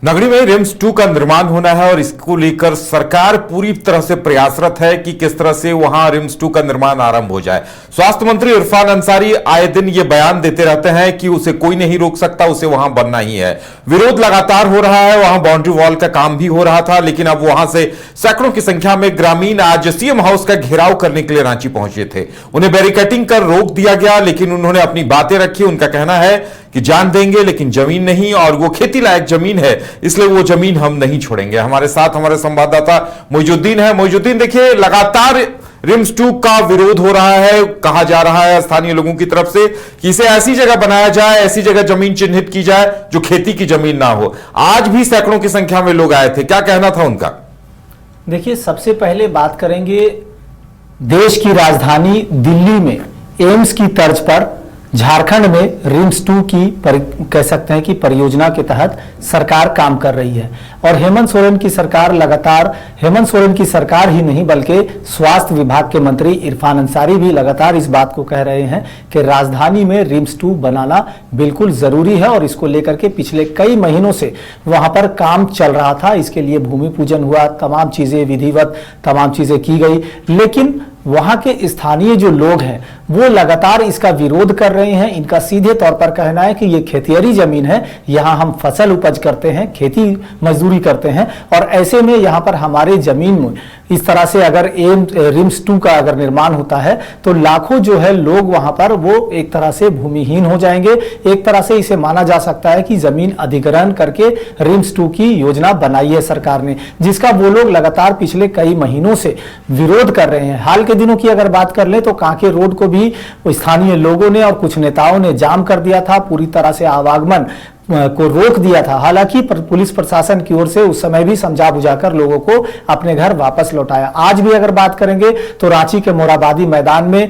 नगरी में रिम्स 2 का निर्माण होना है और इसको लेकर सरकार पूरी तरह से प्रयासरत है कि किस तरह से वहां रिम्स 2 का निर्माण आरंभ हो जाए। स्वास्थ्य मंत्री इरफान अंसारी आए दिन ये बयान देते रहते हैं कि उसे कोई नहीं रोक सकता, उसे वहां बनना ही है। विरोध लगातार हो रहा है, वहां बाउंड्री वॉल का काम भी हो रहा था, लेकिन अब वहां से सैकड़ों की संख्या में ग्रामीण आज सीएम हाउस का घेराव करने के लिए रांची पहुंचे थे। उन्हें बैरिकेडिंग कर रोक दिया गया, लेकिन उन्होंने अपनी बातें रखी। उनका कहना है कि जान देंगे लेकिन जमीन नहीं, और वो खेती लायक जमीन है, इसलिए वो जमीन हम नहीं छोड़ेंगे। हमारे साथ हमारे संवाददाता मोइजुद्दीन है। मोइजुद्दीन, देखिए लगातार रिम्स 2 का विरोध हो रहा है। कहा जा रहा है स्थानीय लोगों की तरफ से कि इसे ऐसी जगह बनाया जाए, ऐसी जगह जमीन चिन्हित की जाए जो खेती की जमीन ना हो। आज भी सैकड़ों की संख्या में लोग आए थे, क्या कहना था उनका? देखिए, सबसे पहले बात करेंगे देश की राजधानी दिल्ली में एम्स की तर्ज पर झारखंड में रिम्स 2 की कह सकते हैं कि परियोजना के तहत सरकार काम कर रही है। और हेमंत सोरेन की सरकार लगातार, हेमंत सोरेन की सरकार ही नहीं बल्कि स्वास्थ्य विभाग के मंत्री इरफान अंसारी भी लगातार इस बात को कह रहे हैं कि राजधानी में रिम्स 2 बनाना बिल्कुल जरूरी है। और इसको लेकर के पिछले कई महीनों से वहां पर काम चल रहा था। इसके लिए भूमि पूजन हुआ, तमाम चीजें विधिवत तमाम चीजें की गई, लेकिन वहां के स्थानीय जो लोग हैं वो लगातार इसका विरोध कर रहे हैं। इनका सीधे तौर पर कहना है कि ये खेतिहरी जमीन है, यहां हम फसल उपज करते हैं, खेती मजदूरी करते हैं, और ऐसे में यहां पर हमारे जमीन में इस तरह से अगर रिम्स 2 का अगर निर्माण होता है तो लाखों जो है लोग वहां पर वो एक तरह से भूमिहीन हो जाएंगे। एक तरह से इसे माना जा सकता है कि जमीन अधिग्रहण करके रिम्स 2 की योजना बनाई है सरकार ने, जिसका वो लोग लगातार पिछले कई महीनों से विरोध कर रहे हैं। हाल के दिनों की अगर बात कर ले तो कांके रोड को भी स्थानीय लोगों ने और कुछ नेताओं ने जाम कर दिया था, पूरी तरह से आवागमन को रोक दिया था। हालांकि पुलिस प्रशासन की ओर से उस समय भी समझा बुझाकर लोगों को अपने घर वापस लौटाया। आज भी अगर बात करेंगे तो रांची के मोराबादी मैदान में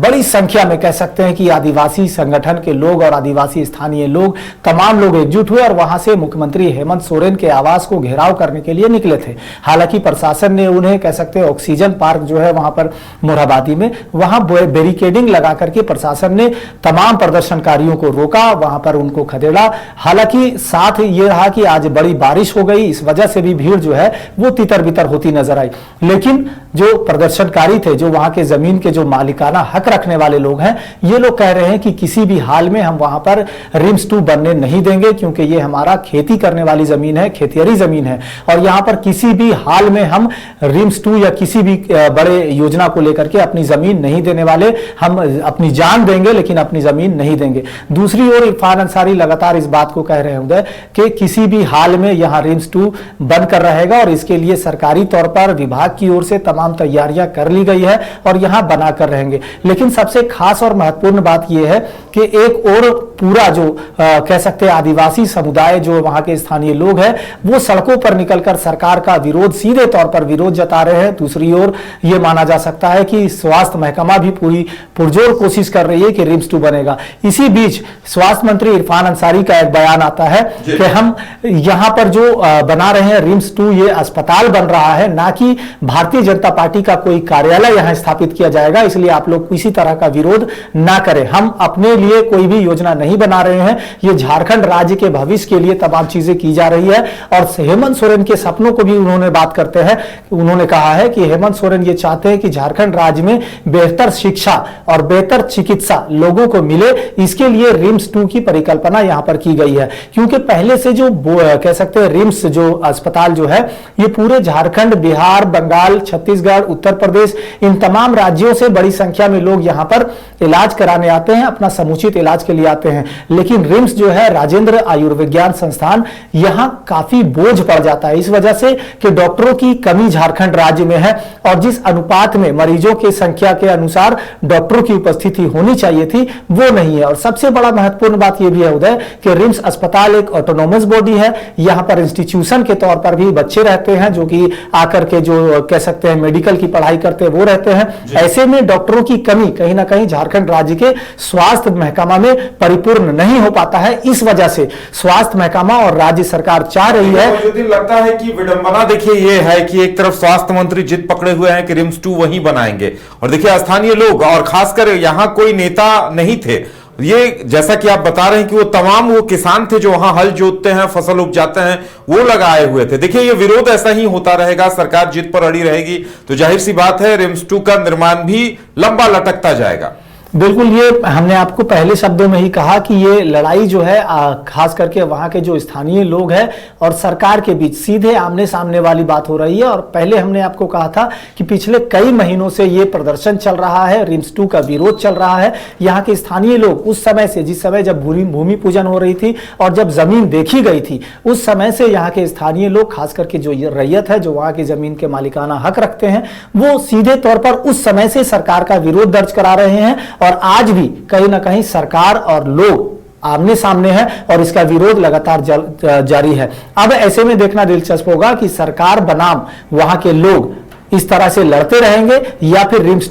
बड़ी संख्या में कह सकते हैं कि आदिवासी संगठन के लोग और आदिवासी स्थानीय लोग, तमाम लोग एकजुट हुए और वहां से मुख्यमंत्री हेमंत सोरेन के आवास को घेराव करने के लिए निकले थे। हालांकि प्रशासन ने उन्हें कह सकते हैं ऑक्सीजन पार्क जो है वहां पर मोराबादी में, वहां बैरिकेडिंग लगा करके प्रशासन ने तमाम प्रदर्शनकारियों को रोका, वहां पर उनको खदेड़ा। हालांकि साथ ये रहा कि आज बड़ी बारिश हो गई, इस वजह से भी भीड़ जो है वो तितर बितर होती नजर आई। लेकिन जो प्रदर्शनकारी थे, जो वहां के जमीन के जो मालिकाना हक रखने वाले लोग हैं, ये लोग कह रहे हैं कि किसी भी हाल में हम वहां पर रिम्स 2 बनने नहीं देंगे, क्योंकि ये हमारा खेती करने वाली जमीन है, खेतिहरी जमीन है, और यहां पर किसी भी हाल में हम रिम्स 2 या किसी भी बड़े योजना को लेकर के अपनी जमीन नहीं देने वाले। हम अपनी जान देंगे लेकिन अपनी जमीन नहीं देंगे। दूसरी ओर इरफान अंसारी लगातार इस बात को कह रहे हैं उदय कि किसी भी हाल में यहां रिम्स 2 बनकर रहेगा और इसके लिए सरकारी तौर पर विभाग की ओर से तमाम तैयारियां कर ली गई है और यहां बनाकर रहेंगे। लेकिन सबसे खास और महत्वपूर्ण बात यह है कि एक और पूरा जो कह सकते हैं आदिवासी समुदाय, जो वहां के स्थानीय लोग हैं, वो सड़कों पर निकलकर सरकार का विरोध, सीधे तौर पर विरोध जता रहे हैं। दूसरी ओर यह माना जा सकता है कि स्वास्थ्य महकमा भी पूरी पुरजोर कोशिश कर रही है कि रिम्स 2 बनेगा। इसी बीच स्वास्थ्य मंत्री इरफान अंसारी का एक बयान आता है कि हम यहां पर जो बना रहे हैं रिम्स 2, ये अस्पताल बन रहा है, ना कि भारतीय जनता पार्टी का कोई कार्यालय यहां स्थापित किया जाएगा, इसलिए आप लोग किसी तरह का विरोध ना करें। हम अपने लिए कोई भी योजना नहीं बना रहे हैं, ये झारखंड राज्य के भविष्य के लिए तमाम चीजें की जा रही है। और हेमंत सोरेन के सपनों को भी उन्होंने बात करते हैं, उन्होंने कहा है कि हेमंत सोरेन ये चाहते हैं कि झारखंड राज्य में बेहतर शिक्षा और बेहतर चिकित्सा लोगों को मिले, इसके लिए रिम्स 2 की परिकल्पना यहां पर की गई है। क्योंकि पहले से जो कह सकते हैं रिम्स जो अस्पताल जो है ये पूरे झारखंड, बिहार, बंगाल, छत्तीसगढ़, उत्तर प्रदेश, इन तमाम राज्यों से बड़ी संख्या में लोग यहां पर इलाज कराने आते हैं, अपना समुचित इलाज के लिए आते हैं। लेकिन रिम्स जो है राजेंद्र आयुर्विज्ञान संस्थान, यहां काफी बोझ पड़ जाता है, इस वजह से कि डॉक्टरों की कमी झारखंड राज्य में है और जिस अनुपात में मरीजों की संख्या के अनुसार डॉक्टरों की उपस्थिति होनी चाहिए थी वो नहीं है। और सबसे बड़ा महत्वपूर्ण बात यह भी है उदय कि रिम्स अस्पताल एक ऑटोनोमस बॉडी है, यहां पर इंस्टीट्यूशन के तौर पर भी बच्चे रहते हैं जो कि आकर के जो कह सकते हैं मेडिकल की पढ़ाई करते हैं वो रहते हैं। ऐसे में डॉक्टरों की कमी कहीं ना कहीं झारखंड राज्य के स्वास्थ्य महकमा में परिपूर्ण नहीं हो पाता है। इस वजह से स्वास्थ्य महकमा और राज्य सरकार चाह रही है। मुझे लगता है कि विडंबना देखिए ये है कि एक तरफ स्वास्थ्य मंत्री जिद पकड़े हुए हैं कि रिम्स 2 वहीं बनाएंगे, और देखिए स्थानीय लोग और खासकर यहां कोई नेता नहीं थे, ये जैसा कि आप बता रहे हैं कि वो तमाम वो किसान थे जो वहां हल जोतते हैं, फसल उपजाते हैं, वो लगाए हुए थे। देखिए, ये विरोध ऐसा ही होता रहेगा, सरकार जिद पर अड़ी रहेगी तो जाहिर सी बात है रिम्स 2 का निर्माण भी लंबा लटकता जाएगा। बिल्कुल, ये हमने आपको पहले शब्दों में ही कहा कि ये लड़ाई जो है खास करके वहां के जो स्थानीय लोग हैं और सरकार के बीच सीधे आमने सामने वाली बात हो रही है। और पहले हमने आपको कहा था कि पिछले कई महीनों से ये प्रदर्शन चल रहा है, रिम्स 2 का विरोध चल रहा है। यहाँ के स्थानीय लोग उस समय से, जिस समय जब भूमि पूजन हो रही थी और जब जमीन देखी गई थी, उस समय से यहाँ के स्थानीय लोग, खास करके जो रैयत है, जो वहां की जमीन के मालिकाना हक रखते हैं, वो सीधे तौर पर उस समय से सरकार का विरोध दर्ज करा रहे हैं। और आज भी कहीं ना कहीं सरकार और लोग आमने सामने है और इसका विरोध लगातार जारी है। अब ऐसे में देखना दिलचस्प होगा कि सरकार बनाम वहां के लोग इस तरह से लड़ते रहेंगे या फिर रिम्स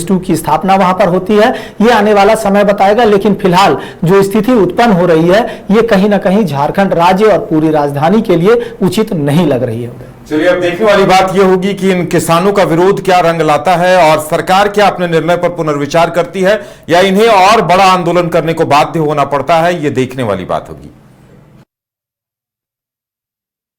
2 की स्थापना वहां पर होती है, ये आने वाला समय बताएगा। लेकिन फिलहाल जो स्थिति उत्पन्न हो रही है, ये कहीं ना कहीं झारखंड राज्य और पूरी राजधानी के लिए उचित नहीं लग रही है। चलिए, अब देखने वाली बात यह होगी कि इन किसानों का विरोध क्या रंग लाता है और सरकार क्या अपने निर्णय पर पुनर्विचार करती है या इन्हें और बड़ा आंदोलन करने को बाध्य होना पड़ता है, ये देखने वाली बात होगी।